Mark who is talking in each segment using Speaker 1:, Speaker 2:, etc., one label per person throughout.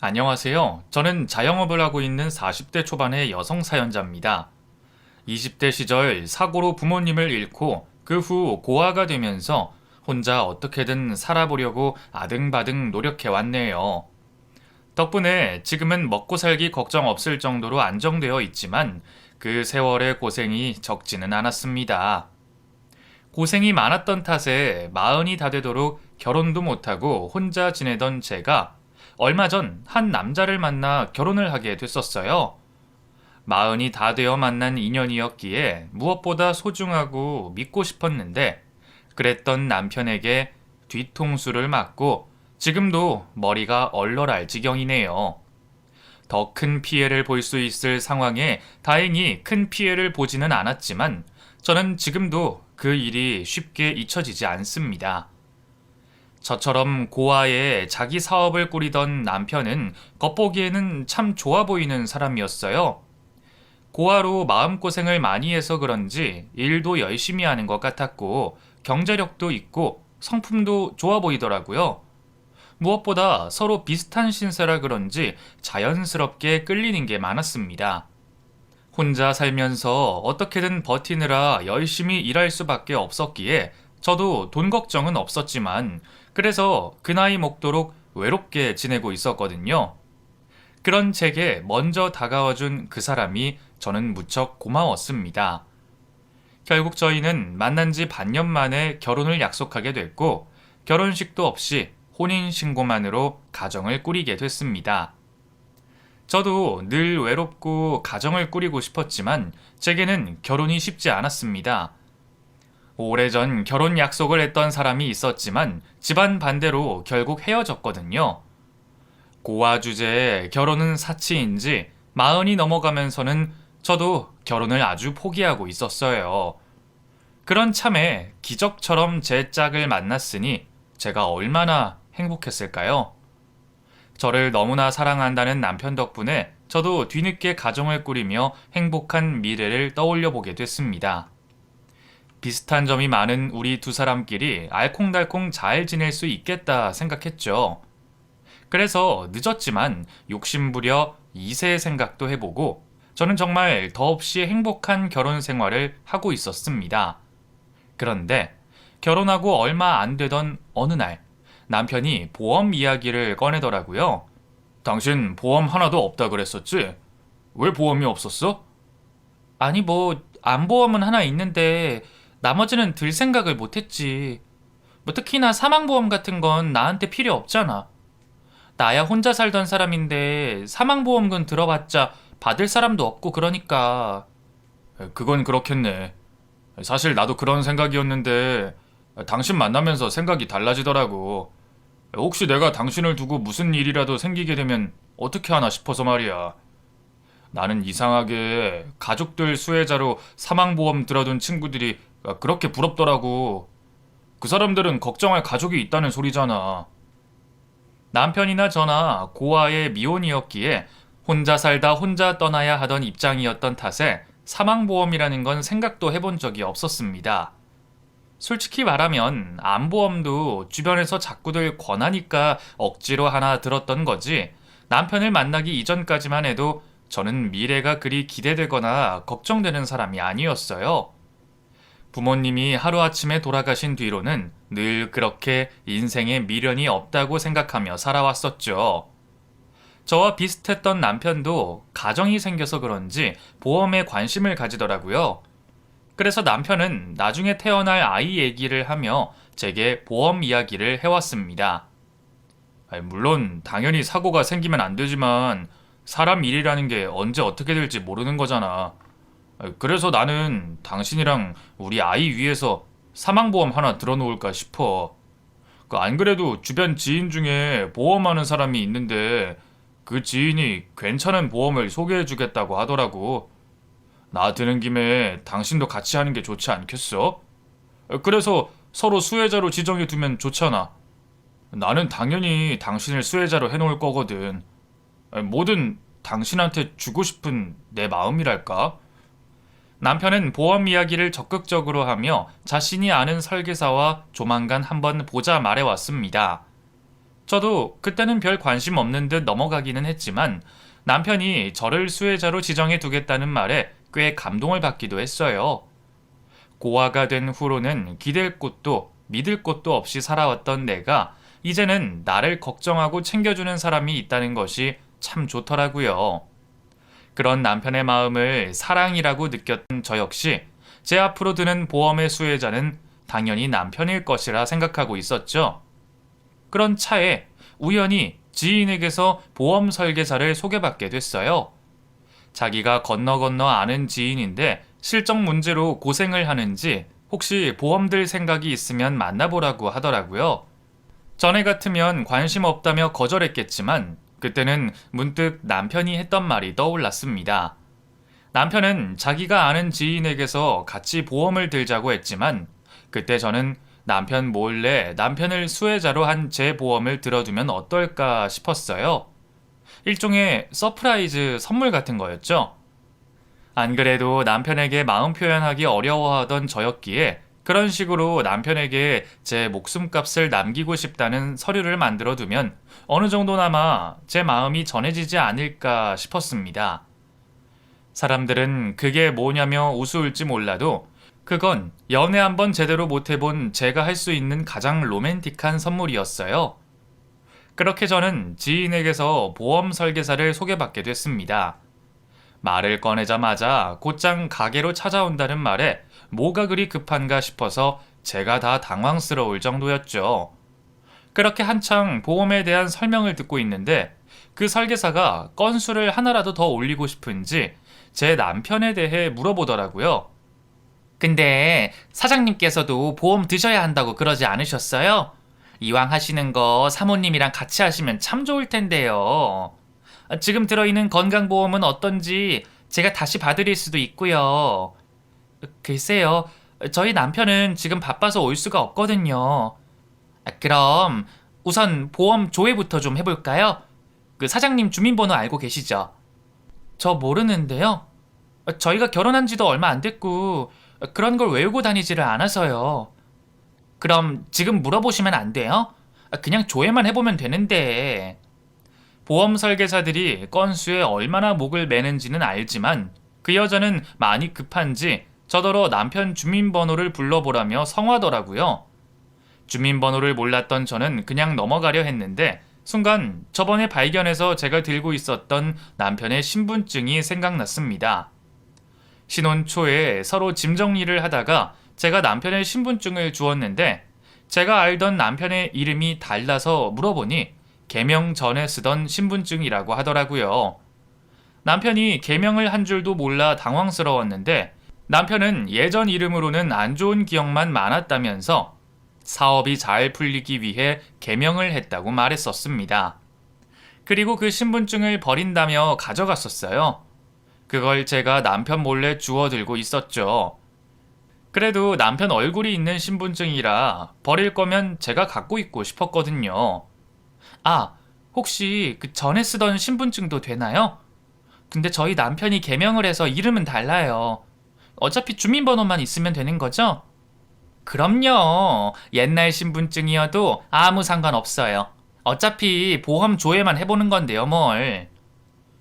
Speaker 1: 안녕하세요. 저는 자영업을 하고 있는 40대 초반의 여성 사연자입니다. 20대 시절 사고로 부모님을 잃고 그 후 고아가 되면서 혼자 어떻게든 살아보려고 아등바등 노력해왔네요. 덕분에 지금은 먹고 살기 걱정 없을 정도로 안정되어 있지만 그 세월의 고생이 적지는 않았습니다. 고생이 많았던 탓에 마흔이 다 되도록 결혼도 못하고 혼자 지내던 제가 얼마 전 한 남자를 만나 결혼을 하게 됐었어요. 마흔이 다 되어 만난 인연이었기에 무엇보다 소중하고 믿고 싶었는데 그랬던 남편에게 뒤통수를 맞고 지금도 머리가 얼얼할 지경이네요. 더 큰 피해를 볼 수 있을 상황에 다행히 큰 피해를 보지는 않았지만 저는 지금도 그 일이 쉽게 잊혀지지 않습니다. 저처럼 고아에 자기 사업을 꾸리던 남편은 겉보기에는 참 좋아 보이는 사람이었어요. 고아로 마음고생을 많이 해서 그런지 일도 열심히 하는 것 같았고 경제력도 있고 성품도 좋아 보이더라고요. 무엇보다 서로 비슷한 신세라 그런지 자연스럽게 끌리는 게 많았습니다. 혼자 살면서 어떻게든 버티느라 열심히 일할 수밖에 없었기에 저도 돈 걱정은 없었지만 그래서 그 나이 먹도록 외롭게 지내고 있었거든요. 그런 제게 먼저 다가와준 그 사람이 저는 무척 고마웠습니다. 결국 저희는 만난 지 반년 만에 결혼을 약속하게 됐고 결혼식도 없이 혼인신고만으로 가정을 꾸리게 됐습니다. 저도 늘 외롭고 가정을 꾸리고 싶었지만 제게는 결혼이 쉽지 않았습니다. 오래전 결혼 약속을 했던 사람이 있었지만 집안 반대로 결국 헤어졌거든요. 고아 주제에 결혼은 사치인지 마흔이 넘어가면서는 저도 결혼을 아주 포기하고 있었어요. 그런 참에 기적처럼 제 짝을 만났으니 제가 얼마나 행복했을까요? 저를 너무나 사랑한다는 남편 덕분에 저도 뒤늦게 가정을 꾸리며 행복한 미래를 떠올려 보게 됐습니다. 비슷한 점이 많은 우리 두 사람끼리 알콩달콩 잘 지낼 수 있겠다 생각했죠. 그래서 늦었지만 욕심부려 2세 생각도 해보고 저는 정말 더없이 행복한 결혼 생활을 하고 있었습니다. 그런데 결혼하고 얼마 안 되던 어느 날 남편이 보험 이야기를 꺼내더라고요. 당신 보험 하나도 없다 그랬었지? 왜 보험이 없었어? 아니 뭐 안보험은 하나 있는데 나머지는 들 생각을 못했지. 뭐 특히나 사망보험 같은 건 나한테 필요 없잖아. 나야 혼자 살던 사람인데 사망보험금 들어봤자 받을 사람도 없고 그러니까. 그건 그렇겠네. 사실 나도 그런 생각이었는데 당신 만나면서 생각이 달라지더라고. 혹시 내가 당신을 두고 무슨 일이라도 생기게 되면 어떻게 하나 싶어서 말이야. 나는 이상하게 가족들 수혜자로 사망보험 들어둔 친구들이 그렇게 부럽더라고. 그 사람들은 걱정할 가족이 있다는 소리잖아. 남편이나 저나 고아의 미혼이었기에 혼자 살다 혼자 떠나야 하던 입장이었던 탓에 사망보험이라는 건 생각도 해본 적이 없었습니다. 솔직히 말하면 암보험도 주변에서 자꾸들 권하니까 억지로 하나 들었던 거지 남편을 만나기 이전까지만 해도 저는 미래가 그리 기대되거나 걱정되는 사람이 아니었어요. 부모님이 하루아침에 돌아가신 뒤로는 늘 그렇게 인생에 미련이 없다고 생각하며 살아왔었죠. 저와 비슷했던 남편도 가정이 생겨서 그런지 보험에 관심을 가지더라고요. 그래서 남편은 나중에 태어날 아이 얘기를 하며 제게 보험 이야기를 해왔습니다. 물론 당연히 사고가 생기면 안 되지만 사람 일이라는 게 언제 어떻게 될지 모르는 거잖아. 그래서 나는 당신이랑 우리 아이 위해서 사망보험 하나 들어놓을까 싶어. 안 그래도 주변 지인 중에 보험하는 사람이 있는데 그 지인이 괜찮은 보험을 소개해주겠다고 하더라고. 나 드는 김에 당신도 같이 하는 게 좋지 않겠어? 그래서 서로 수혜자로 지정해두면 좋잖아. 나는 당연히 당신을 수혜자로 해놓을 거거든. 뭐든 당신한테 주고 싶은 내 마음이랄까? 남편은 보험 이야기를 적극적으로 하며 자신이 아는 설계사와 조만간 한번 보자 말해왔습니다. 저도 그때는 별 관심 없는 듯 넘어가기는 했지만 남편이 저를 수혜자로 지정해 두겠다는 말에 꽤 감동을 받기도 했어요. 고아가 된 후로는 기댈 곳도 믿을 곳도 없이 살아왔던 내가 이제는 나를 걱정하고 챙겨주는 사람이 있다는 것이 참 좋더라고요. 그런 남편의 마음을 사랑이라고 느꼈던 저 역시 제 앞으로 드는 보험의 수혜자는 당연히 남편일 것이라 생각하고 있었죠. 그런 차에 우연히 지인에게서 보험 설계사를 소개받게 됐어요. 자기가 건너 아는 지인인데 실적 문제로 고생을 하는지 혹시 보험 들 생각이 있으면 만나보라고 하더라고요. 전에 같으면 관심 없다며 거절했겠지만 그때는 문득 남편이 했던 말이 떠올랐습니다. 남편은 자기가 아는 지인에게서 같이 보험을 들자고 했지만 그때 저는 남편 몰래 남편을 수혜자로 한 제 보험을 들어두면 어떨까 싶었어요. 일종의 서프라이즈 선물 같은 거였죠. 안 그래도 남편에게 마음 표현하기 어려워하던 저였기에 그런 식으로 남편에게 제 목숨값을 남기고 싶다는 서류를 만들어 두면 어느 정도나마 제 마음이 전해지지 않을까 싶었습니다. 사람들은 그게 뭐냐며 우스울지 몰라도 그건 연애 한번 제대로 못 해본 제가 할 수 있는 가장 로맨틱한 선물이었어요. 그렇게 저는 지인에게서 보험 설계사를 소개받게 됐습니다. 말을 꺼내자마자 곧장 가게로 찾아온다는 말에 뭐가 그리 급한가 싶어서 제가 다 당황스러울 정도였죠. 그렇게 한창 보험에 대한 설명을 듣고 있는데 그 설계사가 건수를 하나라도 더 올리고 싶은지 제 남편에 대해 물어보더라고요. 근데 사장님께서도 보험 드셔야 한다고 그러지 않으셨어요? 이왕 하시는 거 사모님이랑 같이 하시면 참 좋을 텐데요. 지금 들어있는 건강보험은 어떤지 제가 다시 봐드릴 수도 있고요. 글쎄요, 저희 남편은 지금 바빠서 올 수가 없거든요. 그럼 우선 보험 조회부터 좀 해볼까요? 그 사장님 주민번호 알고 계시죠? 저 모르는데요. 저희가 결혼한 지도 얼마 안 됐고 그런 걸 외우고 다니지를 않아서요. 그럼 지금 물어보시면 안 돼요? 그냥 조회만 해보면 되는데. 보험 설계사들이 건수에 얼마나 목을 매는지는 알지만 그 여자는 많이 급한지 저더러 남편 주민번호를 불러보라며 성화더라고요. 주민번호를 몰랐던 저는 그냥 넘어가려 했는데 순간 저번에 발견해서 제가 들고 있었던 남편의 신분증이 생각났습니다. 신혼 초에 서로 짐 정리를 하다가 제가 남편의 신분증을 주었는데 제가 알던 남편의 이름이 달라서 물어보니 개명 전에 쓰던 신분증이라고 하더라고요. 남편이 개명을 한 줄도 몰라 당황스러웠는데 남편은 예전 이름으로는 안 좋은 기억만 많았다면서 사업이 잘 풀리기 위해 개명을 했다고 말했었습니다. 그리고 그 신분증을 버린다며 가져갔었어요. 그걸 제가 남편 몰래 주워들고 있었죠. 그래도 남편 얼굴이 있는 신분증이라 버릴 거면 제가 갖고 있고 싶었거든요. 아, 혹시 그 전에 쓰던 신분증도 되나요? 근데 저희 남편이 개명을 해서 이름은 달라요. 어차피 주민번호만 있으면 되는 거죠? 그럼요. 옛날 신분증이어도 아무 상관없어요. 어차피 보험 조회만 해보는 건데요, 뭘.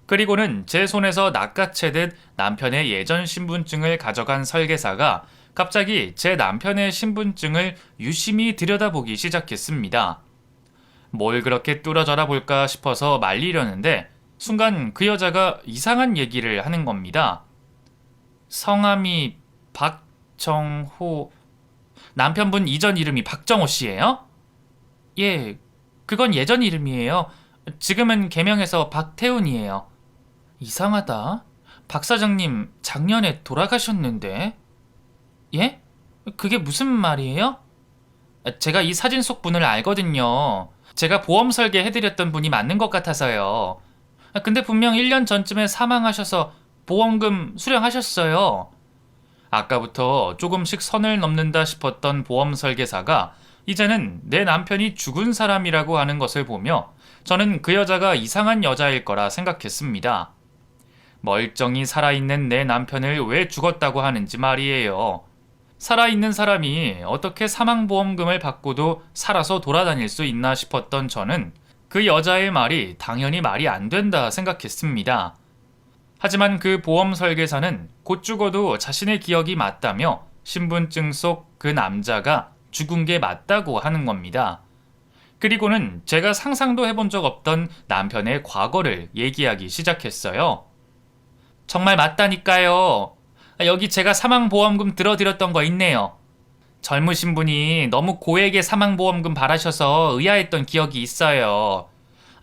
Speaker 1: 그리고는 제 손에서 낚아채듯 남편의 예전 신분증을 가져간 설계사가 갑자기 제 남편의 신분증을 유심히 들여다보기 시작했습니다. 뭘 그렇게 뚫어져라 볼까 싶어서 말리려는데 순간 그 여자가 이상한 얘기를 하는 겁니다. 성함이 박정호... 남편분 이전 이름이 박정호 씨예요? 예, 그건 예전 이름이에요. 지금은 개명해서 박태훈이에요. 이상하다. 박 사장님 작년에 돌아가셨는데. 예? 그게 무슨 말이에요? 제가 이 사진 속 분을 알거든요. 제가 보험 설계 해드렸던 분이 맞는 것 같아서요. 근데 분명 1년 전쯤에 사망하셔서 보험금 수령하셨어요. 아까부터 조금씩 선을 넘는다 싶었던 보험 설계사가 이제는 내 남편이 죽은 사람이라고 하는 것을 보며 저는 그 여자가 이상한 여자일 거라 생각했습니다. 멀쩡히 살아있는 내 남편을 왜 죽었다고 하는지 말이에요. 살아있는 사람이 어떻게 사망보험금을 받고도 살아서 돌아다닐 수 있나 싶었던 저는 그 여자의 말이 당연히 말이 안 된다 생각했습니다. 하지만 그 보험 설계사는 곧 죽어도 자신의 기억이 맞다며 신분증 속 그 남자가 죽은 게 맞다고 하는 겁니다. 그리고는 제가 상상도 해본 적 없던 남편의 과거를 얘기하기 시작했어요. 정말 맞다니까요. 여기 제가 사망보험금 들어드렸던 거 있네요. 젊으신 분이 너무 고액의 사망보험금 바라셔서 의아했던 기억이 있어요.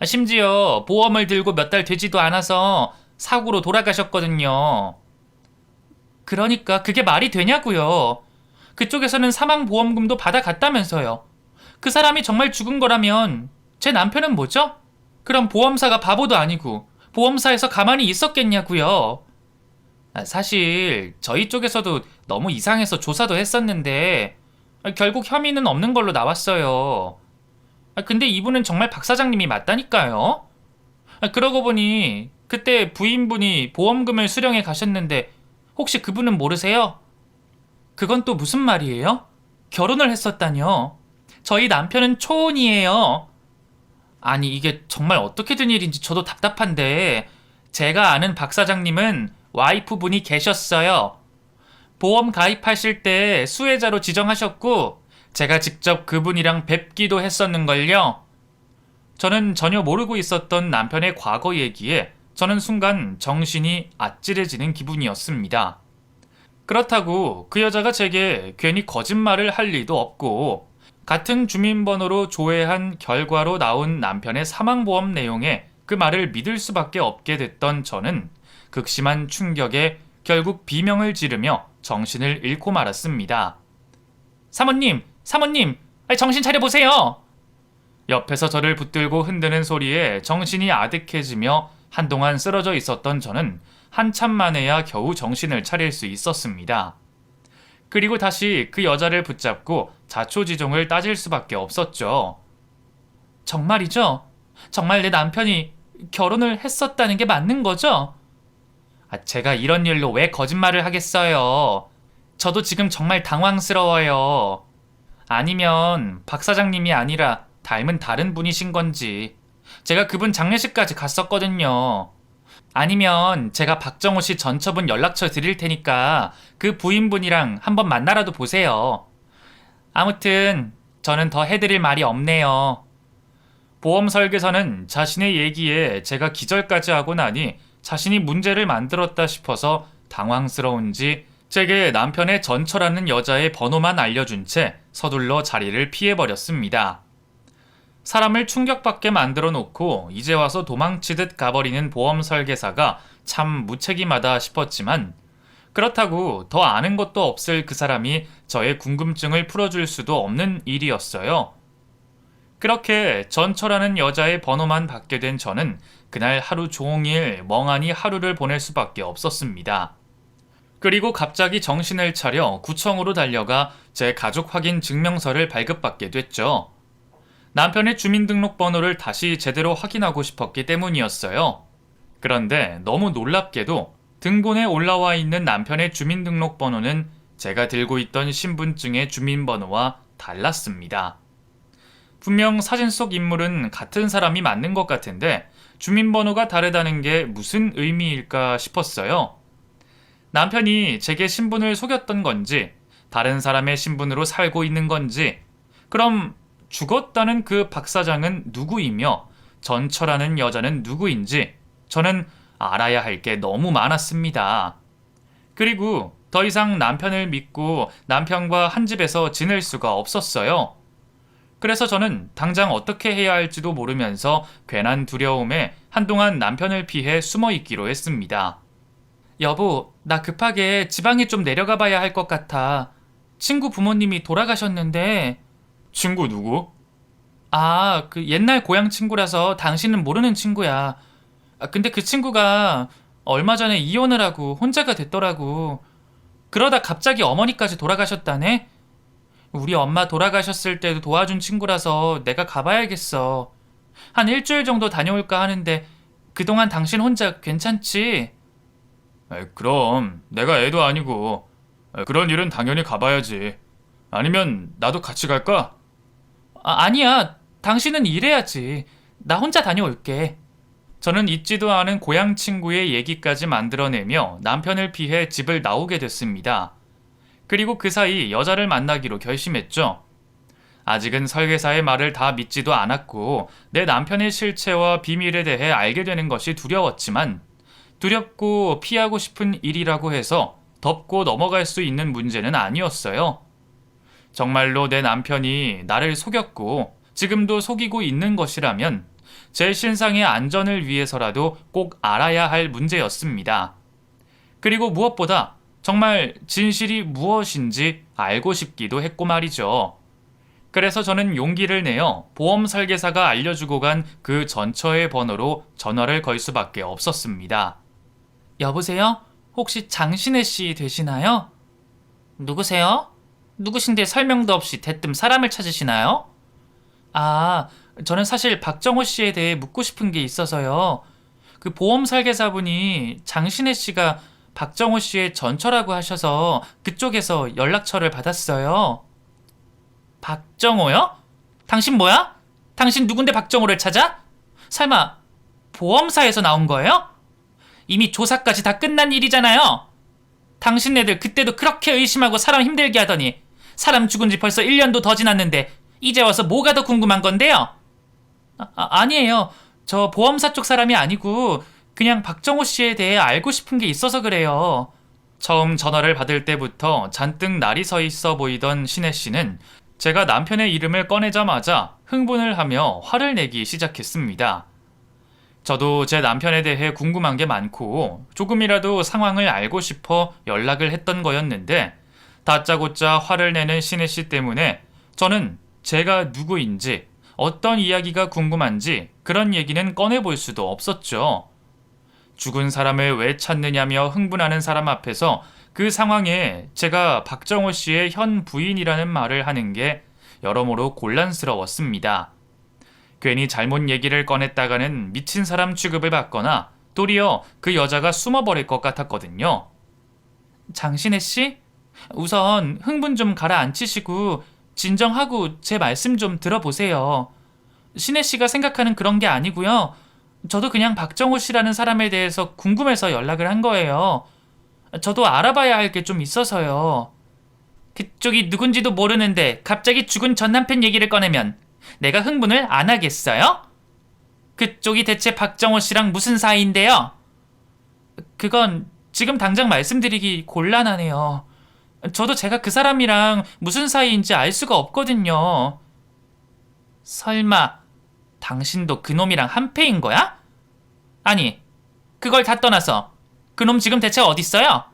Speaker 1: 심지어 보험을 들고 몇 달 되지도 않아서 사고로 돌아가셨거든요. 그러니까 그게 말이 되냐고요. 그쪽에서는 사망보험금도 받아갔다면서요. 그 사람이 정말 죽은 거라면 제 남편은 뭐죠? 그럼 보험사가 바보도 아니고 보험사에서 가만히 있었겠냐고요. 사실 저희 쪽에서도 너무 이상해서 조사도 했었는데 결국 혐의는 없는 걸로 나왔어요. 근데 이분은 정말 박 사장님이 맞다니까요. 그러고 보니 그때 부인분이 보험금을 수령해 가셨는데 혹시 그분은 모르세요? 그건 또 무슨 말이에요? 결혼을 했었다뇨. 저희 남편은 초혼이에요. 아니 이게 정말 어떻게 된 일인지 저도 답답한데 제가 아는 박 사장님은 와이프분이 계셨어요. 보험 가입하실 때 수혜자로 지정하셨고 제가 직접 그분이랑 뵙기도 했었는걸요. 저는 전혀 모르고 있었던 남편의 과거 얘기에 저는 순간 정신이 아찔해지는 기분이었습니다. 그렇다고 그 여자가 제게 괜히 거짓말을 할 리도 없고 같은 주민번호로 조회한 결과로 나온 남편의 사망보험 내용에 그 말을 믿을 수밖에 없게 됐던 저는 극심한 충격에 결국 비명을 지르며 정신을 잃고 말았습니다. 사모님, 사모님, 정신 차려보세요! 옆에서 저를 붙들고 흔드는 소리에 정신이 아득해지며 한동안 쓰러져 있었던 저는 한참 만에야 겨우 정신을 차릴 수 있었습니다. 그리고 다시 그 여자를 붙잡고 자초지종을 따질 수밖에 없었죠. 정말이죠? 정말 내 남편이 결혼을 했었다는 게 맞는 거죠? 제가 이런 일로 왜 거짓말을 하겠어요? 저도 지금 정말 당황스러워요. 아니면 박 사장님이 아니라 닮은 다른 분이신 건지. 제가 그분 장례식까지 갔었거든요. 아니면 제가 박정호 씨 전처분 연락처 드릴 테니까 그 부인분이랑 한번 만나라도 보세요. 아무튼 저는 더 해드릴 말이 없네요. 보험 설계사는 자신의 얘기에 제가 기절까지 하고 나니 자신이 문제를 만들었다 싶어서 당황스러운지 제게 남편의 전처라는 여자의 번호만 알려준 채 서둘러 자리를 피해버렸습니다. 사람을 충격받게 만들어 놓고 이제 와서 도망치듯 가버리는 보험 설계사가 참 무책임하다 싶었지만 그렇다고 더 아는 것도 없을 그 사람이 저의 궁금증을 풀어줄 수도 없는 일이었어요. 그렇게 전처라는 여자의 번호만 받게 된 저는 그날 하루 종일 멍하니 하루를 보낼 수밖에 없었습니다. 그리고 갑자기 정신을 차려 구청으로 달려가 제 가족 확인 증명서를 발급받게 됐죠. 남편의 주민등록번호를 다시 제대로 확인하고 싶었기 때문이었어요. 그런데 너무 놀랍게도 등본에 올라와 있는 남편의 주민등록번호는 제가 들고 있던 신분증의 주민번호와 달랐습니다. 분명 사진 속 인물은 같은 사람이 맞는 것 같은데 주민번호가 다르다는 게 무슨 의미일까 싶었어요. 남편이 제게 신분을 속였던 건지 다른 사람의 신분으로 살고 있는 건지 그럼 죽었다는 그 박 사장은 누구이며 전처라는 여자는 누구인지 저는 알아야 할 게 너무 많았습니다. 그리고 더 이상 남편을 믿고 남편과 한 집에서 지낼 수가 없었어요. 그래서 저는 당장 어떻게 해야 할지도 모르면서 괜한 두려움에 한동안 남편을 피해 숨어 있기로 했습니다. 여보, 나 급하게 지방에 좀 내려가 봐야 할 것 같아. 친구 부모님이 돌아가셨는데. 친구 누구? 그 옛날 고향 친구라서 당신은 모르는 친구야. 근데 그 친구가 얼마 전에 이혼을 하고 혼자가 됐더라고. 그러다 갑자기 어머니까지 돌아가셨다네? 우리 엄마 돌아가셨을 때도 도와준 친구라서 내가 가봐야겠어. 한 일주일 정도 다녀올까 하는데 그동안 당신 혼자 괜찮지? 그럼 내가 애도 아니고 그런 일은 당연히 가봐야지. 아니면 나도 같이 갈까? 아니야. 당신은 일해야지. 나 혼자 다녀올게. 저는 잊지도 않은 고향 친구의 얘기까지 만들어내며 남편을 피해 집을 나오게 됐습니다. 그리고 그 사이 여자를 만나기로 결심했죠. 아직은 설계사의 말을 다 믿지도 않았고 내 남편의 실체와 비밀에 대해 알게 되는 것이 두려웠지만 두렵고 피하고 싶은 일이라고 해서 덮고 넘어갈 수 있는 문제는 아니었어요. 정말로 내 남편이 나를 속였고 지금도 속이고 있는 것이라면 제 신상의 안전을 위해서라도 꼭 알아야 할 문제였습니다. 그리고 무엇보다 정말 진실이 무엇인지 알고 싶기도 했고 말이죠. 그래서 저는 용기를 내어 보험 설계사가 알려주고 간 그 전처의 번호로 전화를 걸 수밖에 없었습니다. 여보세요? 혹시 장신혜 씨 되시나요? 누구세요? 누구신데 설명도 없이 대뜸 사람을 찾으시나요? 아, 저는 사실 박정호 씨에 대해 묻고 싶은 게 있어서요. 그 보험 설계사분이 장신혜 씨가 박정호 씨의 전처라고 하셔서 그쪽에서 연락처를 받았어요. 박정호요? 당신 뭐야? 당신 누군데 박정호를 찾아? 설마 보험사에서 나온 거예요? 이미 조사까지 다 끝난 일이잖아요. 당신네들 그때도 그렇게 의심하고 사람 힘들게 하더니 사람 죽은 지 벌써 1년도 더 지났는데 이제 와서 뭐가 더 궁금한 건데요? 아니에요. 저 보험사 쪽 사람이 아니고 그냥 박정호 씨에 대해 알고 싶은 게 있어서 그래요. 처음 전화를 받을 때부터 잔뜩 날이 서 있어 보이던 신혜 씨는 제가 남편의 이름을 꺼내자마자 흥분을 하며 화를 내기 시작했습니다. 저도 제 남편에 대해 궁금한 게 많고 조금이라도 상황을 알고 싶어 연락을 했던 거였는데 다짜고짜 화를 내는 신혜 씨 때문에 저는 제가 누구인지 어떤 이야기가 궁금한지 그런 얘기는 꺼내볼 수도 없었죠. 죽은 사람을 왜 찾느냐며 흥분하는 사람 앞에서 그 상황에 제가 박정호 씨의 현 부인이라는 말을 하는 게 여러모로 곤란스러웠습니다. 괜히 잘못 얘기를 꺼냈다가는 미친 사람 취급을 받거나 도리어 그 여자가 숨어버릴 것 같았거든요. 장신혜 씨? 우선 흥분 좀 가라앉히시고 진정하고 제 말씀 좀 들어보세요. 신혜 씨가 생각하는 그런 게 아니고요. 저도 그냥 박정호 씨라는 사람에 대해서 궁금해서 연락을 한 거예요. 저도 알아봐야 할 게 좀 있어서요. 그쪽이 누군지도 모르는데 갑자기 죽은 전 남편 얘기를 꺼내면 내가 흥분을 안 하겠어요? 그쪽이 대체 박정호 씨랑 무슨 사이인데요? 그건 지금 당장 말씀드리기 곤란하네요. 저도 제가 그 사람이랑 무슨 사이인지 알 수가 없거든요. 설마 당신도 그놈이랑 한패인 거야? 아니, 그걸 다 떠나서 그놈 지금 대체 어딨어요?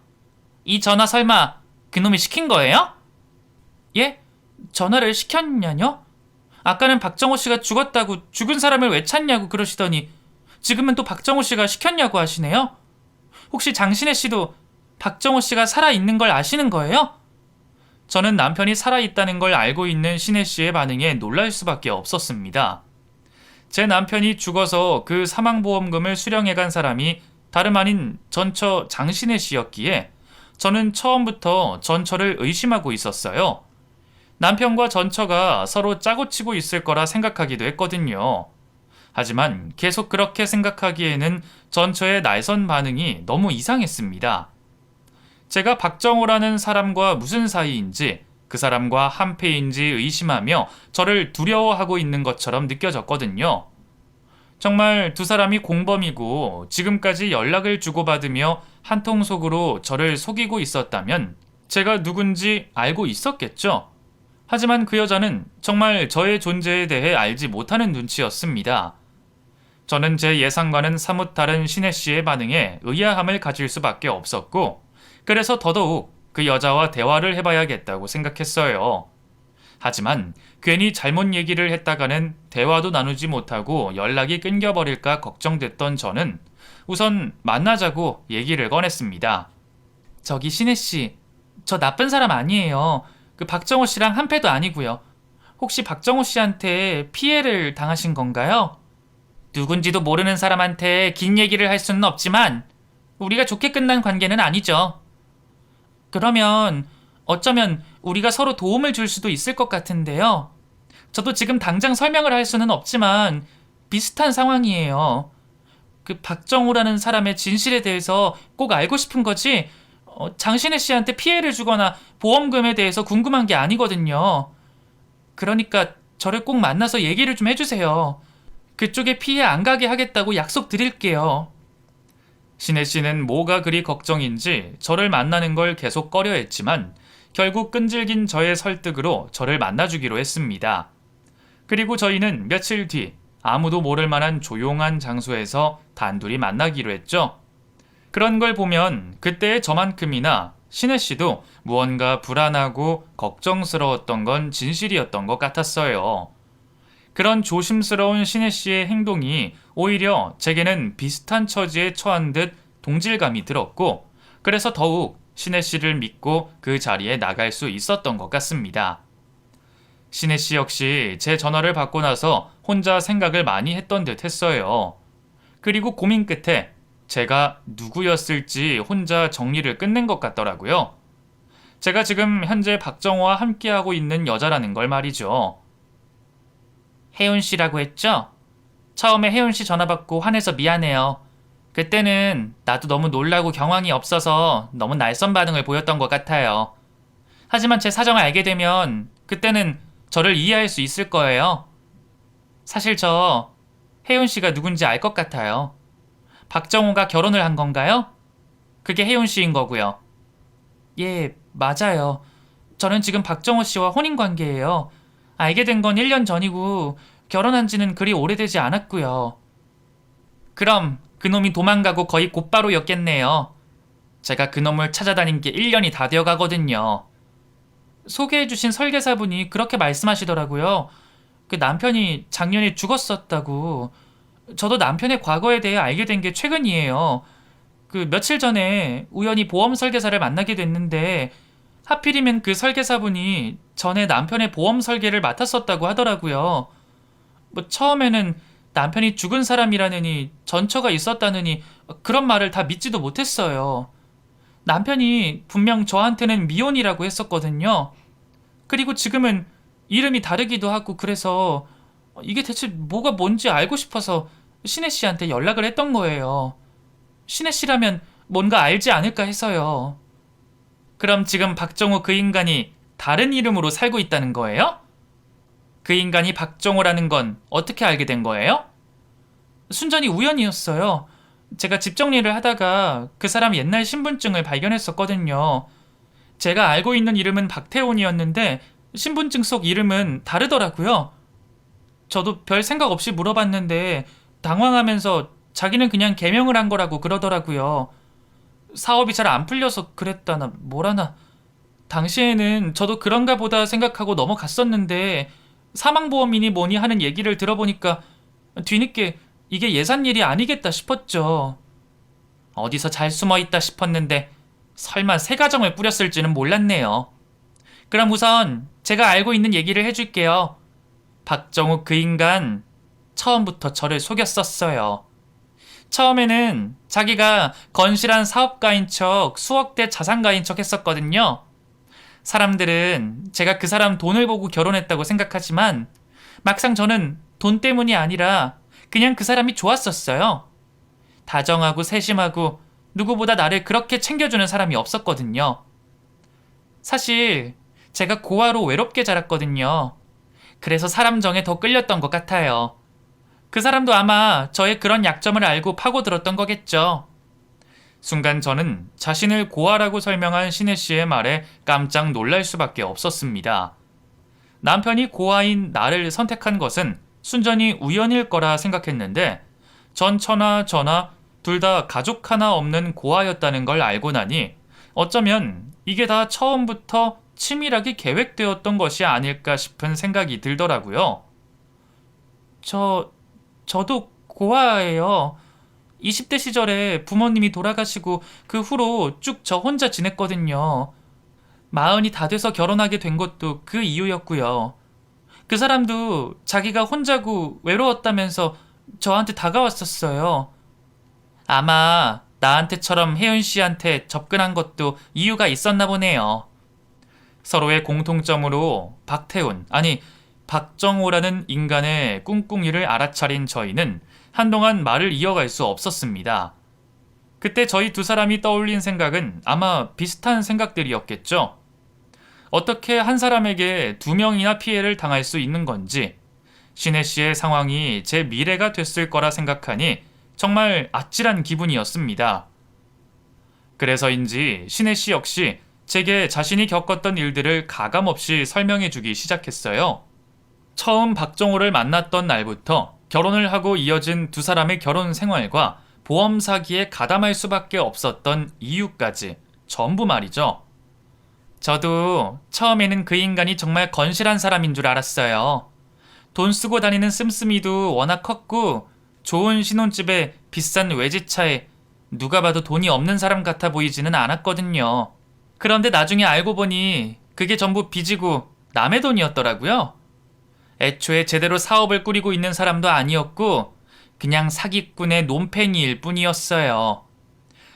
Speaker 1: 이 전화 설마 그놈이 시킨 거예요? 예? 전화를 시켰냐뇨? 아까는 박정호 씨가 죽었다고 죽은 사람을 왜 찾냐고 그러시더니 지금은 또 박정호 씨가 시켰냐고 하시네요? 혹시 장신혜 씨도 박정호 씨가 살아있는 걸 아시는 거예요? 저는 남편이 살아있다는 걸 알고 있는 신혜 씨의 반응에 놀랄 수밖에 없었습니다. 제 남편이 죽어서 그 사망보험금을 수령해간 사람이 다름 아닌 전처 장신혜 씨였기에 저는 처음부터 전처를 의심하고 있었어요. 남편과 전처가 서로 짜고 치고 있을 거라 생각하기도 했거든요. 하지만 계속 그렇게 생각하기에는 전처의 날선 반응이 너무 이상했습니다. 제가 박정호라는 사람과 무슨 사이인지 그 사람과 한패인지 의심하며 저를 두려워하고 있는 것처럼 느껴졌거든요. 정말 두 사람이 공범이고 지금까지 연락을 주고받으며 한통속으로 저를 속이고 있었다면 제가 누군지 알고 있었겠죠. 하지만 그 여자는 정말 저의 존재에 대해 알지 못하는 눈치였습니다. 저는 제 예상과는 사뭇 다른 신혜 씨의 반응에 의아함을 가질 수밖에 없었고 그래서 더더욱 그 여자와 대화를 해봐야겠다고 생각했어요. 하지만 괜히 잘못 얘기를 했다가는 대화도 나누지 못하고 연락이 끊겨버릴까 걱정됐던 저는 우선 만나자고 얘기를 꺼냈습니다. 저기 신혜 씨, 저 나쁜 사람 아니에요. 그 박정호 씨랑 한패도 아니고요. 혹시 박정호 씨한테 피해를 당하신 건가요? 누군지도 모르는 사람한테 긴 얘기를 할 수는 없지만 우리가 좋게 끝난 관계는 아니죠. 그러면 어쩌면 우리가 서로 도움을 줄 수도 있을 것 같은데요. 저도 지금 당장 설명을 할 수는 없지만
Speaker 2: 비슷한 상황이에요. 그 박정호라는 사람의 진실에 대해서 꼭 알고 싶은 거지, 장신혜 씨한테 피해를 주거나 보험금에 대해서 궁금한 게 아니거든요. 그러니까 저를 꼭 만나서 얘기를 좀 해주세요. 그쪽에 피해 안 가게 하겠다고 약속 드릴게요.
Speaker 1: 신혜 씨는 뭐가 그리 걱정인지 저를 만나는 걸 계속 꺼려했지만 결국 끈질긴 저의 설득으로 저를 만나주기로 했습니다. 그리고 저희는 며칠 뒤 아무도 모를 만한 조용한 장소에서 단둘이 만나기로 했죠. 그런 걸 보면 그때의 저만큼이나 신혜 씨도 무언가 불안하고 걱정스러웠던 건 진실이었던 것 같았어요. 그런 조심스러운 신혜 씨의 행동이 오히려 제게는 비슷한 처지에 처한 듯 동질감이 들었고, 그래서 더욱 신혜 씨를 믿고 그 자리에 나갈 수 있었던 것 같습니다. 신혜 씨 역시 제 전화를 받고 나서 혼자 생각을 많이 했던 듯 했어요. 그리고 고민 끝에 제가 누구였을지 혼자 정리를 끝낸 것 같더라고요. 제가 지금 현재 박정호와 함께하고 있는 여자라는 걸 말이죠.
Speaker 2: 혜윤 씨라고 했죠? 처음에 혜윤 씨 전화 받고 화내서 미안해요. 그때는 나도 너무 놀라고 경황이 없어서 너무 날선 반응을 보였던 것 같아요. 하지만 제 사정을 알게 되면 그때는 저를 이해할 수 있을 거예요. 사실 저 혜윤 씨가 누군지 알 것 같아요. 박정호가 결혼을 한 건가요? 그게 혜윤 씨인 거고요. 예, 맞아요. 저는 지금 박정호 씨와 혼인 관계예요. 알게 된 건 1년 전이고 결혼한 지는 그리 오래되지 않았고요. 그럼 그놈이 도망가고 거의 곧바로였겠네요. 제가 그놈을 찾아다닌 게 1년이 다 되어 가거든요. 소개해주신 설계사분이 그렇게 말씀하시더라고요. 그 남편이 작년에 죽었었다고. 저도 남편의 과거에 대해 알게 된 게 최근이에요. 그 며칠 전에 우연히 보험 설계사를 만나게 됐는데 하필이면 그 설계사분이 전에 남편의 보험 설계를 맡았었다고 하더라고요. 뭐 처음에는 남편이 죽은 사람이라느니 전처가 있었다느니 그런 말을 다 믿지도 못했어요. 남편이 분명 저한테는 미혼이라고 했었거든요. 그리고 지금은 이름이 다르기도 하고 그래서 이게 대체 뭐가 뭔지 알고 싶어서 신혜 씨한테 연락을 했던 거예요. 신혜 씨라면 뭔가 알지 않을까 해서요. 그럼 지금 박정호 그 인간이 다른 이름으로 살고 있다는 거예요? 그 인간이 박정호라는 건 어떻게 알게 된 거예요? 순전히 우연이었어요. 제가 집 정리를 하다가 그 사람 옛날 신분증을 발견했었거든요. 제가 알고 있는 이름은 박태훈이었는데 신분증 속 이름은 다르더라고요. 저도 별 생각 없이 물어봤는데 당황하면서 자기는 그냥 개명을 한 거라고 그러더라고요. 사업이 잘 안 풀려서 그랬다나 뭐라나. 당시에는 저도 그런가 보다 생각하고 넘어갔었는데 사망보험이니 뭐니 하는 얘기를 들어보니까 뒤늦게 이게 예산일이 아니겠다 싶었죠. 어디서 잘 숨어있다 싶었는데 설마 새 가정을 꾸렸을지는 몰랐네요. 그럼 우선 제가 알고 있는 얘기를 해줄게요. 박정욱 그 인간 처음부터 저를 속였었어요. 처음에는 자기가 건실한 사업가인 척 수억대 자산가인 척 했었거든요. 사람들은 제가 그 사람 돈을 보고 결혼했다고 생각하지만 막상 저는 돈 때문이 아니라 그냥 그 사람이 좋았었어요. 다정하고 세심하고 누구보다 나를 그렇게 챙겨주는 사람이 없었거든요. 사실 제가 고아로 외롭게 자랐거든요. 그래서 사람 정에 더 끌렸던 것 같아요. 그 사람도 아마 저의 그런 약점을 알고 파고들었던 거겠죠. 순간 저는 자신을 고아라고 설명한 신혜 씨의 말에 깜짝 놀랄 수밖에 없었습니다. 남편이 고아인 나를 선택한 것은 순전히 우연일 거라 생각했는데 전처나 저나 둘 다 가족 하나 없는 고아였다는 걸 알고 나니 어쩌면 이게 다 처음부터 치밀하게 계획되었던 것이 아닐까 싶은 생각이 들더라고요. 저도 고아예요. 20대 시절에 부모님이 돌아가시고 그 후로 쭉 저 혼자 지냈거든요. 마흔이 다 돼서 결혼하게 된 것도 그 이유였고요. 그 사람도 자기가 혼자고 외로웠다면서 저한테 다가왔었어요. 아마 나한테처럼 혜윤 씨한테 접근한 것도 이유가 있었나 보네요. 서로의 공통점으로 박태훈, 아니
Speaker 1: 박정호라는 인간의 꿍꿍이를 알아차린 저희는 한동안 말을 이어갈 수 없었습니다. 그때 저희 두 사람이 떠올린 생각은 아마 비슷한 생각들이었겠죠. 어떻게 한 사람에게 두 명이나 피해를 당할 수 있는 건지, 신혜 씨의 상황이 제 미래가 됐을 거라 생각하니 정말 아찔한 기분이었습니다. 그래서인지 신혜 씨 역시 제게 자신이 겪었던 일들을 가감없이 설명해 주기 시작했어요. 처음 박정호를 만났던 날부터 결혼을 하고 이어진 두 사람의 결혼 생활과 보험 사기에 가담할 수밖에 없었던 이유까지 전부 말이죠. 저도 처음에는 그 인간이 정말 건실한 사람인 줄 알았어요. 돈 쓰고 다니는 씀씀이도 워낙 컸고 좋은 신혼집에 비싼 외제차에 누가 봐도 돈이 없는 사람 같아 보이지는 않았거든요. 그런데 나중에 알고 보니 그게 전부 빚이고 남의 돈이었더라고요. 애초에 제대로 사업을 꾸리고 있는 사람도 아니었고 그냥 사기꾼의 논팽이일 뿐이었어요.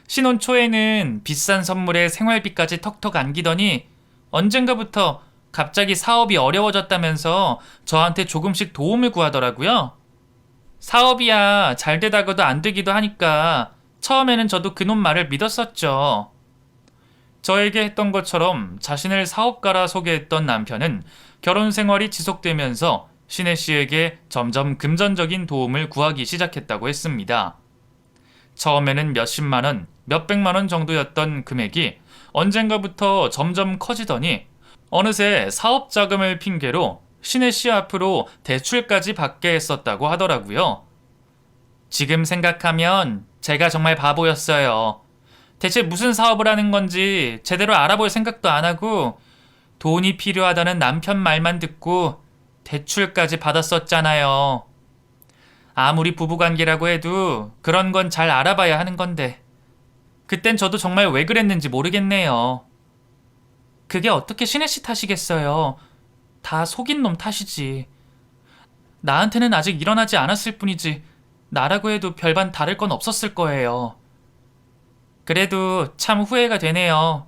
Speaker 1: 신혼 초에는 비싼 선물에 생활비까지 턱턱 안기더니 언젠가부터 갑자기 사업이 어려워졌다면서 저한테 조금씩 도움을 구하더라고요. 사업이야 잘 되다가도 안 되기도 하니까 처음에는 저도 그놈 말을 믿었었죠. 저에게 했던 것처럼 자신을 사업가라 소개했던 남편은 결혼 생활이 지속되면서 신혜 씨에게 점점 금전적인 도움을 구하기 시작했다고 했습니다. 처음에는 몇십만 원, 몇백만 원 정도였던 금액이 언젠가부터 점점 커지더니 어느새 사업 자금을 핑계로 신혜 씨 앞으로 대출까지 받게 했었다고 하더라고요. 지금 생각하면 제가 정말 바보였어요. 대체 무슨 사업을 하는 건지 제대로 알아볼 생각도 안 하고 돈이 필요하다는 남편 말만 듣고 대출까지 받았었잖아요. 아무리 부부관계라고 해도 그런 건 잘 알아봐야 하는 건데 그땐 저도 정말 왜 그랬는지 모르겠네요. 그게 어떻게 신혜 씨 탓이겠어요. 다 속인 놈 탓이지. 나한테는 아직 일어나지 않았을 뿐이지 나라고 해도 별반 다를 건 없었을 거예요. 그래도 참 후회가 되네요.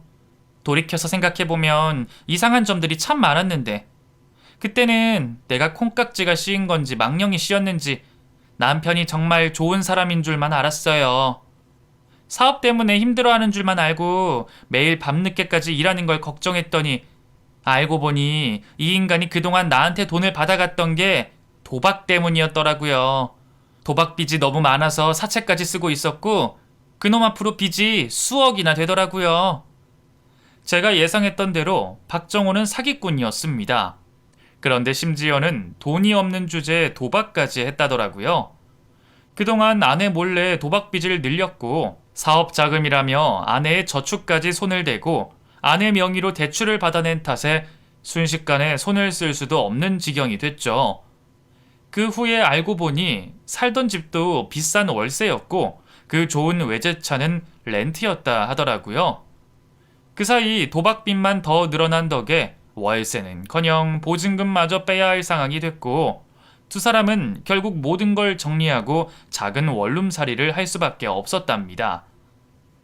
Speaker 1: 돌이켜서 생각해보면 이상한 점들이 참 많았는데 그때는 내가 콩깍지가 씌인 건지 망령이 씌었는지 남편이 정말 좋은 사람인 줄만 알았어요. 사업 때문에 힘들어하는 줄만 알고 매일 밤늦게까지 일하는 걸 걱정했더니 알고 보니 이 인간이 그동안 나한테 돈을 받아갔던 게 도박 때문이었더라고요. 도박 빚이 너무 많아서 사채까지 쓰고 있었고 그놈 앞으로 빚이 수억이나 되더라고요. 제가 예상했던 대로 박정호는 사기꾼이었습니다. 그런데 심지어는 돈이 없는 주제에 도박까지 했다더라고요. 그동안 아내 몰래 도박 빚을 늘렸고 사업 자금이라며 아내의 저축까지 손을 대고 아내 명의로 대출을 받아낸 탓에 순식간에 손을 쓸 수도 없는 지경이 됐죠. 그 후에 알고 보니 살던 집도 비싼 월세였고 그 좋은 외제차는 렌트였다 하더라고요. 그 사이 도박빚만 더 늘어난 덕에 월세는커녕 보증금마저 빼야 할 상황이 됐고 두 사람은 결국 모든 걸 정리하고 작은 원룸살이를 할 수밖에 없었답니다.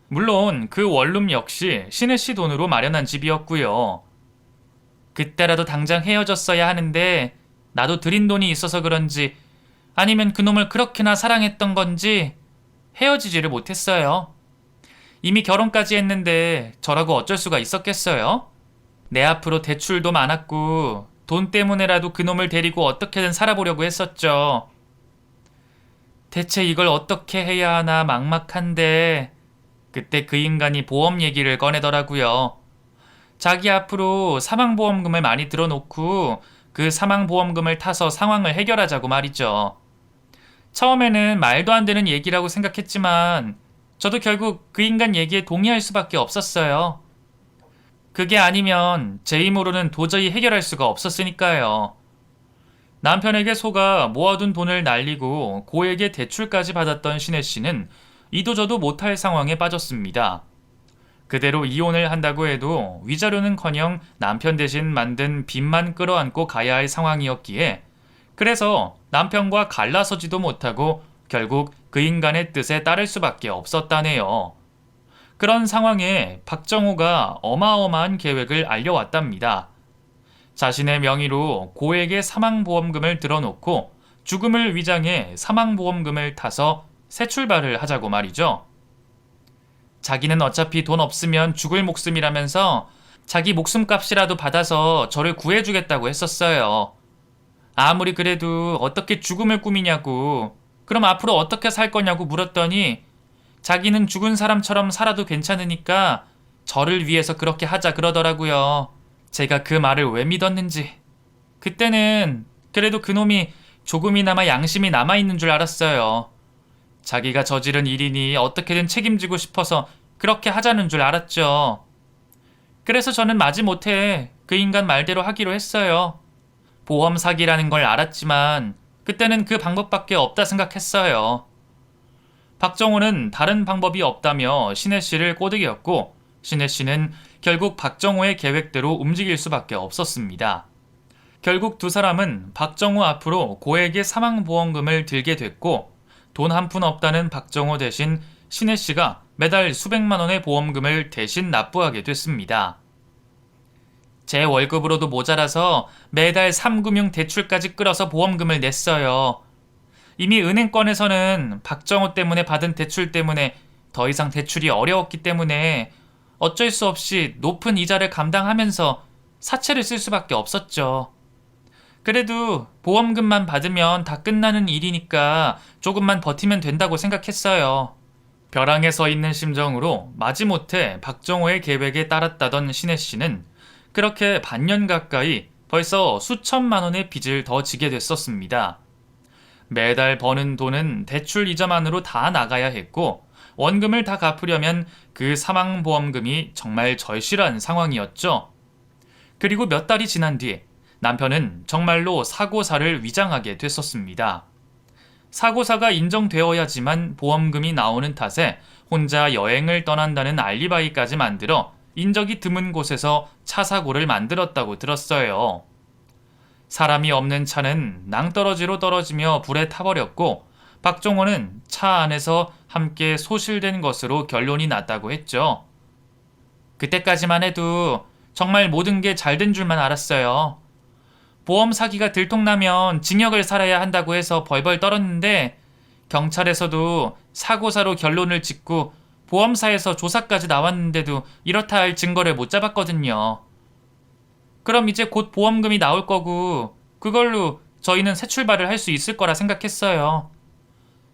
Speaker 1: 물론 그 원룸 역시 신혜 씨 돈으로 마련한 집이었고요. 그때라도 당장 헤어졌어야 하는데 나도 들인 돈이 있어서 그런지 아니면 그놈을 그렇게나 사랑했던 건지 헤어지지를 못했어요. 이미 결혼까지 했는데 저라고 어쩔 수가 있었겠어요? 내 앞으로 대출도 많았고 돈 때문에라도 그놈을 데리고 어떻게든 살아보려고 했었죠. 대체 이걸 어떻게 해야 하나 막막한데 그때 그 인간이 보험 얘기를 꺼내더라고요. 자기 앞으로 사망보험금을 많이 들어놓고 그 사망보험금을 타서 상황을 해결하자고 말이죠. 처음에는 말도 안 되는 얘기라고 생각했지만 저도 결국 그 인간 얘기에 동의할 수밖에 없었어요. 그게 아니면 제 힘으로는 도저히 해결할 수가 없었으니까요. 남편에게 속아 모아둔 돈을 날리고 고액의 대출까지 받았던 신혜 씨는 이도저도 못할 상황에 빠졌습니다. 그대로 이혼을 한다고 해도 위자료는커녕 남편 대신 만든 빚만 끌어안고 가야 할 상황이었기에 그래서 남편과 갈라서지도 못하고 결국 그 인간의 뜻에 따를 수밖에 없었다네요. 그런 상황에 박정호가 어마어마한 계획을 알려왔답니다. 자신의 명의로 고액의 사망보험금을 들어놓고 죽음을 위장해 사망보험금을 타서 새 출발을 하자고 말이죠. 자기는 어차피 돈 없으면 죽을 목숨이라면서 자기 목숨값이라도 받아서 저를 구해주겠다고 했었어요. 아무리 그래도 어떻게 죽음을 꾸미냐고, 그럼 앞으로 어떻게 살 거냐고 물었더니 자기는 죽은 사람처럼 살아도 괜찮으니까 저를 위해서 그렇게 하자 그러더라고요. 제가 그 말을 왜 믿었는지. 그때는 그래도 그놈이 조금이나마 양심이 남아있는 줄 알았어요. 자기가 저지른 일이니 어떻게든 책임지고 싶어서 그렇게 하자는 줄 알았죠. 그래서 저는 마지못해 그 인간 말대로 하기로 했어요. 보험 사기라는 걸 알았지만 그때는 그 방법밖에 없다 생각했어요. 박정호는 다른 방법이 없다며 신혜 씨를 꼬드겼고 신혜 씨는 결국 박정호의 계획대로 움직일 수밖에 없었습니다. 결국 두 사람은 박정호 앞으로 고액의 사망보험금을 들게 됐고 돈 한 푼 없다는 박정호 대신 신혜 씨가 매달 수백만 원의 보험금을 대신 납부하게 됐습니다. 제 월급으로도 모자라서 매달 3금융 대출까지 끌어서 보험금을 냈어요. 이미 은행권에서는 박정호 때문에 받은 대출 때문에 더 이상 대출이 어려웠기 때문에 어쩔 수 없이 높은 이자를 감당하면서 사채를 쓸 수밖에 없었죠. 그래도 보험금만 받으면 다 끝나는 일이니까 조금만 버티면 된다고 생각했어요. 벼랑에 서 있는 심정으로 마지못해 박정호의 계획에 따랐다던 신혜 씨는 그렇게 반년 가까이 벌써 수천만 원의 빚을 더 지게 됐었습니다. 매달 버는 돈은 대출 이자만으로 다 나가야 했고 원금을 다 갚으려면 그 사망보험금이 정말 절실한 상황이었죠. 그리고 몇 달이 지난 뒤 남편은 정말로 사고사를 위장하게 됐었습니다. 사고사가 인정되어야지만 보험금이 나오는 탓에 혼자 여행을 떠난다는 알리바이까지 만들어 인적이 드문 곳에서 차 사고를 만들었다고 들었어요. 사람이 없는 차는 낭떠러지로 떨어지며 불에 타버렸고 박정호는 차 안에서 함께 소실된 것으로 결론이 났다고 했죠. 그때까지만 해도 정말 모든 게 잘 된 줄만 알았어요. 보험 사기가 들통나면 징역을 살아야 한다고 해서 벌벌 떨었는데 경찰에서도 사고사로 결론을 짓고 보험사에서 조사까지 나왔는데도 이렇다 할 증거를 못 잡았거든요. 그럼 이제 곧 보험금이 나올 거고 그걸로 저희는 새 출발을 할 수 있을 거라 생각했어요.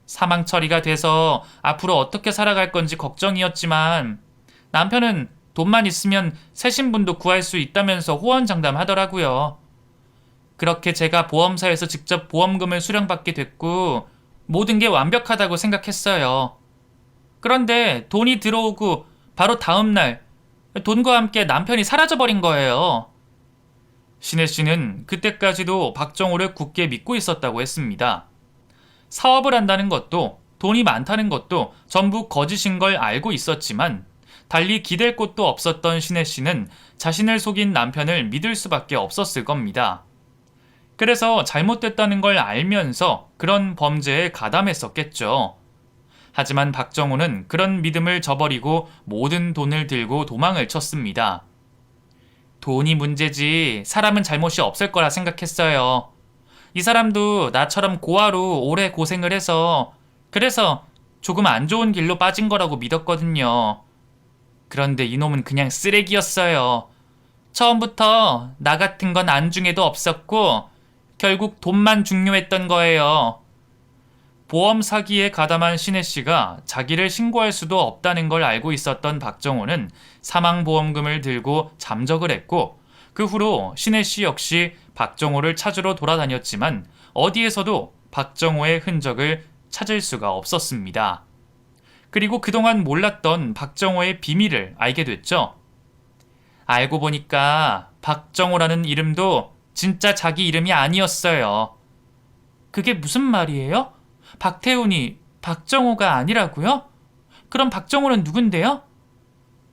Speaker 1: 사망 처리가 돼서 앞으로 어떻게 살아갈 건지 걱정이었지만 남편은 돈만 있으면 새 신분도 구할 수 있다면서 호언장담하더라고요. 그렇게 제가 보험사에서 직접 보험금을 수령받게 됐고 모든 게 완벽하다고 생각했어요. 그런데 돈이 들어오고 바로 다음날 돈과 함께 남편이 사라져버린 거예요. 신혜 씨는 그때까지도 박정호를 굳게 믿고 있었다고 했습니다. 사업을 한다는 것도 돈이 많다는 것도 전부 거짓인 걸 알고 있었지만 달리 기댈 곳도 없었던 신혜 씨는 자신을 속인 남편을 믿을 수밖에 없었을 겁니다. 그래서 잘못됐다는 걸 알면서 그런 범죄에 가담했었겠죠. 하지만 박정호는 그런 믿음을 저버리고 모든 돈을 들고 도망을 쳤습니다. 돈이 문제지 사람은 잘못이 없을 거라 생각했어요. 이 사람도 나처럼 고아로 오래 고생을 해서 그래서 조금 안 좋은 길로 빠진 거라고 믿었거든요. 그런데 이놈은 그냥 쓰레기였어요. 처음부터 나 같은 건 안중에도 없었고 결국 돈만 중요했던 거예요. 보험 사기에 가담한 신혜 씨가 자기를 신고할 수도 없다는 걸 알고 있었던 박정호는 사망보험금을 들고 잠적을 했고 그 후로 신혜 씨 역시 박정호를 찾으러 돌아다녔지만 어디에서도 박정호의 흔적을 찾을 수가 없었습니다. 그리고 그동안 몰랐던 박정호의 비밀을 알게 됐죠. 알고 보니까 박정호라는 이름도 진짜 자기 이름이 아니었어요. 그게 무슨 말이에요? 박태훈이 박정호가 아니라고요? 그럼 박정호는 누군데요?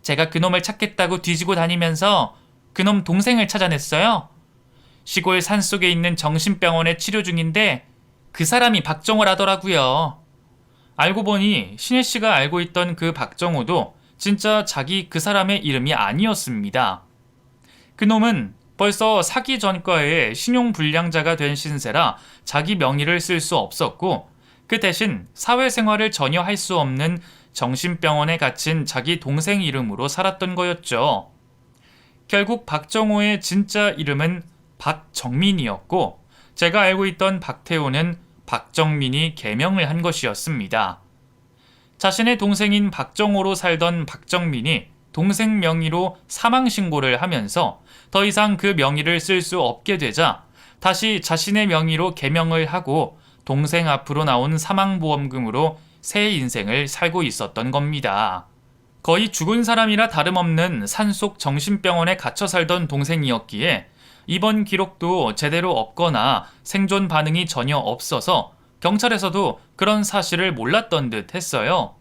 Speaker 1: 제가 그놈을 찾겠다고 뒤지고 다니면서 그놈 동생을 찾아냈어요. 시골 산속에 있는 정신병원에 치료 중인데 그 사람이 박정호라더라고요. 알고 보니 신혜 씨가 알고 있던 그 박정호도 진짜 자기 그 사람의 이름이 아니었습니다. 그놈은 벌써 사기 전과의 신용불량자가 된 신세라 자기 명의를 쓸 수 없었고 그 대신 사회생활을 전혀 할 수 없는 정신병원에 갇힌 자기 동생 이름으로 살았던 거였죠. 결국 박정호의 진짜 이름은 박정민이었고 제가 알고 있던 박태호는 박정민이 개명을 한 것이었습니다. 자신의 동생인 박정호로 살던 박정민이 동생 명의로 사망신고를 하면서 더 이상 그 명의를 쓸 수 없게 되자 다시 자신의 명의로 개명을 하고 동생 앞으로 나온 사망보험금으로 새 인생을 살고 있었던 겁니다. 거의 죽은 사람이라 다름없는 산속 정신병원에 갇혀 살던 동생이었기에 입원 기록도 제대로 없거나 생존 반응이 전혀 없어서 경찰에서도 그런 사실을 몰랐던 듯 했어요.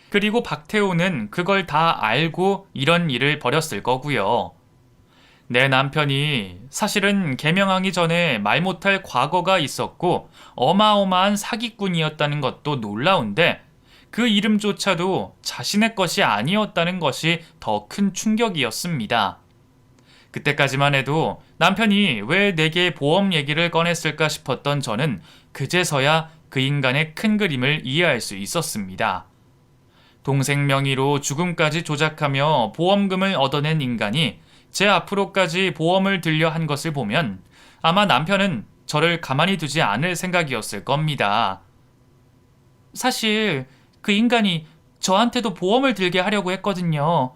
Speaker 1: 그리고 박태호는 그걸 다 알고 이런 일을 벌였을 거고요. 내 남편이 사실은 개명하기 전에 말 못할 과거가 있었고 어마어마한 사기꾼이었다는 것도 놀라운데 그 이름조차도 자신의 것이 아니었다는 것이 더 큰 충격이었습니다. 그때까지만 해도 남편이 왜 내게 보험 얘기를 꺼냈을까 싶었던 저는 그제서야 그 인간의 큰 그림을 이해할 수 있었습니다. 동생 명의로 죽음까지 조작하며 보험금을 얻어낸 인간이 제 앞으로까지 보험을 들려 한 것을 보면 아마 남편은 저를 가만히 두지 않을 생각이었을 겁니다. 사실 그 인간이 저한테도 보험을 들게 하려고 했거든요.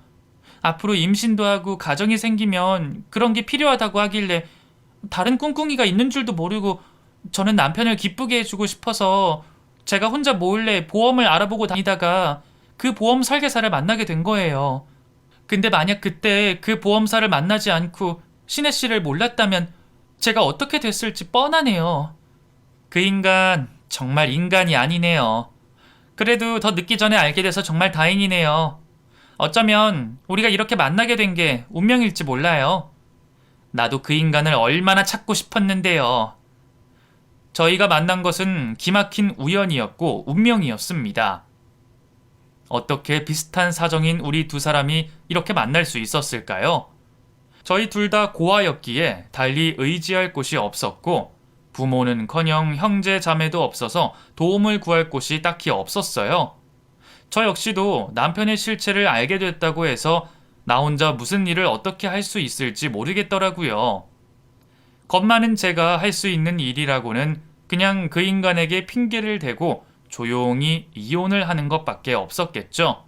Speaker 1: 앞으로 임신도 하고 가정이 생기면 그런 게 필요하다고 하길래 다른 꿍꿍이가 있는 줄도 모르고 저는 남편을 기쁘게 해주고 싶어서 제가 혼자 몰래 보험을 알아보고 다니다가 그 보험 설계사를 만나게 된 거예요. 근데 만약 그때 그 보험사를 만나지 않고 신혜 씨를 몰랐다면 제가 어떻게 됐을지 뻔하네요. 그 인간 정말 인간이 아니네요. 그래도 더 늦기 전에 알게 돼서 정말 다행이네요. 어쩌면 우리가 이렇게 만나게 된 게 운명일지 몰라요. 나도 그 인간을 얼마나 찾고 싶었는데요. 저희가 만난 것은 기막힌 우연이었고 운명이었습니다. 어떻게 비슷한 사정인 우리 두 사람이 이렇게 만날 수 있었을까요? 저희 둘 다 고아였기에 달리 의지할 곳이 없었고 부모는커녕 형제 자매도 없어서 도움을 구할 곳이 딱히 없었어요. 저 역시도 남편의 실체를 알게 됐다고 해서 나 혼자 무슨 일을 어떻게 할 수 있을지 모르겠더라고요. 겁 많은 제가 할 수 있는 일이라고는 그냥 그 인간에게 핑계를 대고 조용히 이혼을 하는 것밖에 없었겠죠.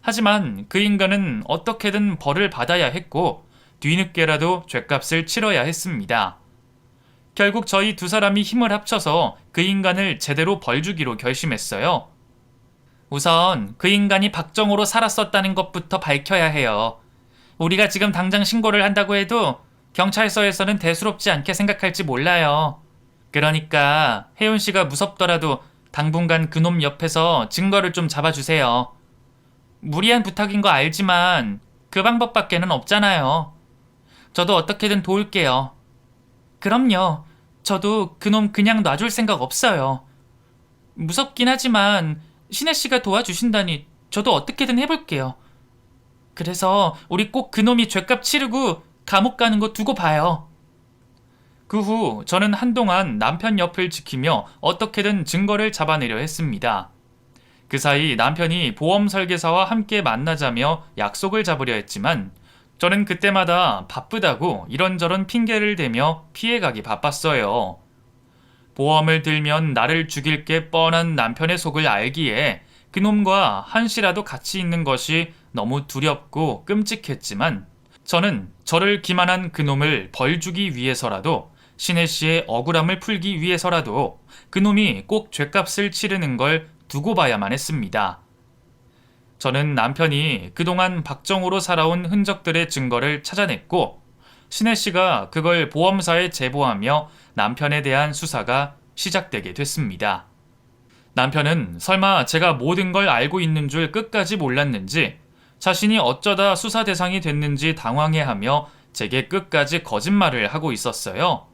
Speaker 1: 하지만 그 인간은 어떻게든 벌을 받아야 했고 뒤늦게라도 죗값을 치러야 했습니다. 결국 저희 두 사람이 힘을 합쳐서 그 인간을 제대로 벌주기로 결심했어요. 우선 그 인간이 박정호로 살았었다는 것부터 밝혀야 해요. 우리가 지금 당장 신고를 한다고 해도 경찰서에서는 대수롭지 않게 생각할지 몰라요. 그러니까 혜윤 씨가 무섭더라도 당분간 그놈 옆에서 증거를 좀 잡아주세요. 무리한 부탁인 거 알지만 그 방법밖에는 없잖아요. 저도 어떻게든 도울게요. 그럼요. 저도 그놈 그냥 놔줄 생각 없어요. 무섭긴 하지만 신혜 씨가 도와주신다니 저도 어떻게든 해볼게요. 그래서 우리 꼭 그놈이 죗값 치르고 감옥 가는 거 두고 봐요. 그 후 저는 한동안 남편 옆을 지키며 어떻게든 증거를 잡아내려 했습니다. 그 사이 남편이 보험 설계사와 함께 만나자며 약속을 잡으려 했지만 저는 그때마다 바쁘다고 이런저런 핑계를 대며 피해가기 바빴어요. 보험을 들면 나를 죽일 게 뻔한 남편의 속을 알기에 그놈과 한시라도 같이 있는 것이 너무 두렵고 끔찍했지만 저는 저를 기만한 그놈을 벌주기 위해서라도 신혜 씨의 억울함을 풀기 위해서라도 그놈이 꼭 죗값을 치르는 걸 두고 봐야만 했습니다. 저는 남편이 그동안 박정호로 살아온 흔적들의 증거를 찾아냈고 신혜 씨가 그걸 보험사에 제보하며 남편에 대한 수사가 시작되게 됐습니다. 남편은 설마 제가 모든 걸 알고 있는 줄 끝까지 몰랐는지 자신이 어쩌다 수사 대상이 됐는지 당황해하며 제게 끝까지 거짓말을 하고 있었어요.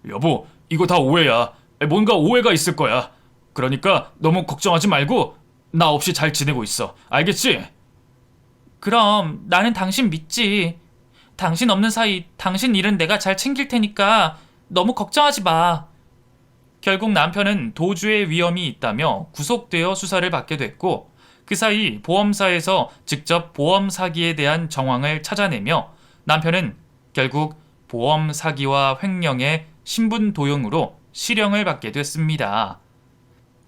Speaker 1: 여보, 이거 다 오해야. 뭔가 오해가 있을 거야. 그러니까 너무 걱정하지 말고 나 없이 잘 지내고 있어. 알겠지? 그럼 나는 당신 믿지.
Speaker 2: 당신 없는 사이 당신 일은 내가 잘 챙길 테니까 너무 걱정하지 마.
Speaker 1: 결국 남편은 도주의 위험이 있다며 구속되어 수사를 받게 됐고 그 사이 보험사에서 직접 보험 사기에 대한 정황을 찾아내며 남편은 결국 보험 사기와 횡령의 신분 도용으로 실형을 받게 됐습니다.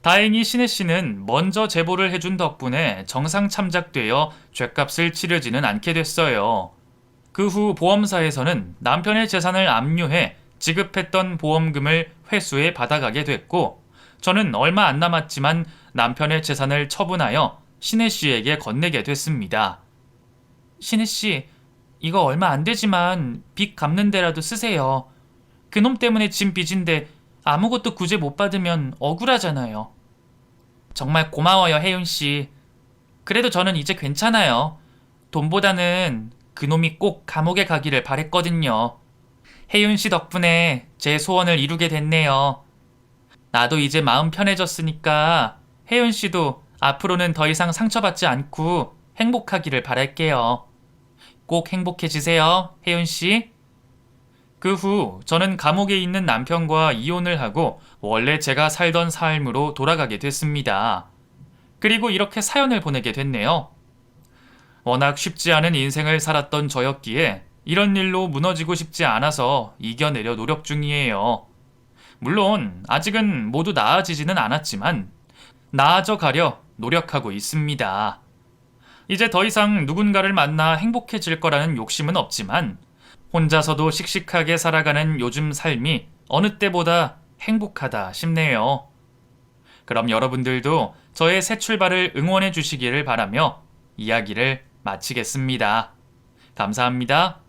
Speaker 1: 다행히 신혜 씨는 먼저 제보를 해준 덕분에 정상 참작되어 죗값을 치르지는 않게 됐어요. 그 후 보험사에서는 남편의 재산을 압류해 지급했던 보험금을 회수해 받아가게 됐고 저는 얼마 안 남았지만 남편의 재산을 처분하여 신혜 씨에게 건네게 됐습니다.
Speaker 2: 신혜 씨, 이거 얼마 안 되지만 빚 갚는 데라도 쓰세요. 그놈 때문에 진 빚인데 아무것도 구제 못 받으면 억울하잖아요. 정말 고마워요, 혜윤 씨. 그래도 저는 이제 괜찮아요. 돈보다는 그놈이 꼭 감옥에 가기를 바랬거든요. 혜윤 씨 덕분에 제 소원을 이루게 됐네요. 나도 이제 마음 편해졌으니까 혜윤 씨도 앞으로는 더 이상 상처받지 않고 행복하기를 바랄게요. 꼭 행복해지세요, 혜윤 씨.
Speaker 1: 그 후 저는 감옥에 있는 남편과 이혼을 하고 원래 제가 살던 삶으로 돌아가게 됐습니다. 그리고 이렇게 사연을 보내게 됐네요. 워낙 쉽지 않은 인생을 살았던 저였기에 이런 일로 무너지고 싶지 않아서 이겨내려 노력 중이에요. 물론 아직은 모두 나아지지는 않았지만 나아져 가려 노력하고 있습니다. 이제 더 이상 누군가를 만나 행복해질 거라는 욕심은 없지만 혼자서도 씩씩하게 살아가는 요즘 삶이 어느 때보다 행복하다 싶네요. 그럼 여러분들도 저의 새 출발을 응원해 주시기를 바라며 이야기를 마치겠습니다. 감사합니다.